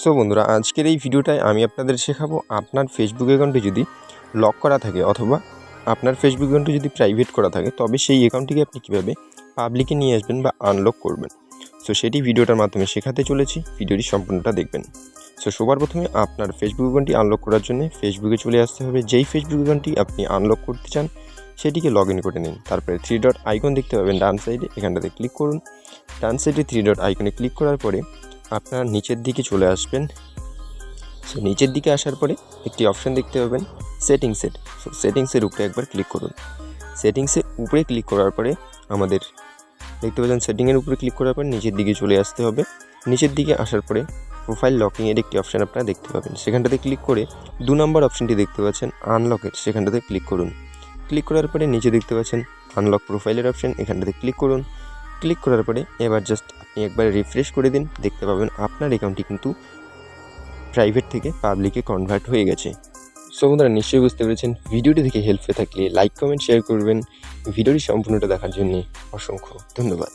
So বন্ধুরা, আজকের এই ভিডিওটায় আমি আপনাদের শেখাবো আপনার ফেসবুক অ্যাকাউন্টে যদি লক করা থাকে অথবা আপনার ফেসবুক অ্যাকাউন্টে যদি প্রাইভেট করা থাকে, তবে সেই অ্যাকাউন্টটিকে আপনি কীভাবে পাবলিকে নিয়ে আসবেন বা আনলক করবেন। সো সেটি ভিডিওটার মাধ্যমে শেখাতে চলেছি, ভিডিওটি সম্পূর্ণটা দেখবেন। সো সবার প্রথমে আপনার ফেসবুক অ্যাকাউন্টটি আনলক করার জন্য ফেসবুকে চলে আসতে হবে। যেই ফেসবুক অ্যাকাউন্টটি আপনি আনলক করতে চান সেটিকে লগ ইন করে নিন। তারপরে 3 ডট আইকন দেখতে পাবেন ডান সাইডে, এখানটাতে ক্লিক করুন। ডান সাইডে 3 ডট আইকনে ক্লিক করার পরে আপনার নিচের দিকে চলে আসবেন। সো নিচের দিকে আসার পরে একটি অপশান দেখতে পাবেন সেটিংসের। সো সেটিংসের উপরে একবার ক্লিক করুন। সেটিংসের উপরে ক্লিক করার পরে আমাদের দেখতে পাচ্ছেন সেটিংয়ের উপরে ক্লিক করার পর নিচের দিকে চলে আসতে হবে। নিচের দিকে আসার পরে প্রোফাইল লকিংয়ের একটি অপশান আপনারা দেখতে পাবেন। সেখানটাতে ক্লিক করে 2 নম্বর অপশানটি দেখতে পাচ্ছেন আনলকের, সেখানটাতে ক্লিক করুন। ক্লিক করার পরে নিচে দেখতে পাচ্ছেন আনলক প্রোফাইলের অপশান, এখানটাতে ক্লিক করুন। ক্লিক করার পরে এবার জাস্ট আপনি একবার রিফ্রেশ করে দিন, দেখতে পাবেন আপনার অ্যাকাউন্টটি কিন্তু প্রাইভেট থেকে পাবলিকে কনভার্ট হয়ে গেছে। সো বন্ধুরা, নিশ্চয়ই বুঝতে পেরেছেন। ভিডিওটি থেকে হেল্প হয়ে থাকলে লাইক, কমেন্ট, শেয়ার করবেন। ভিডিওটি সম্পূর্ণটা দেখার জন্য অসংখ্য ধন্যবাদ।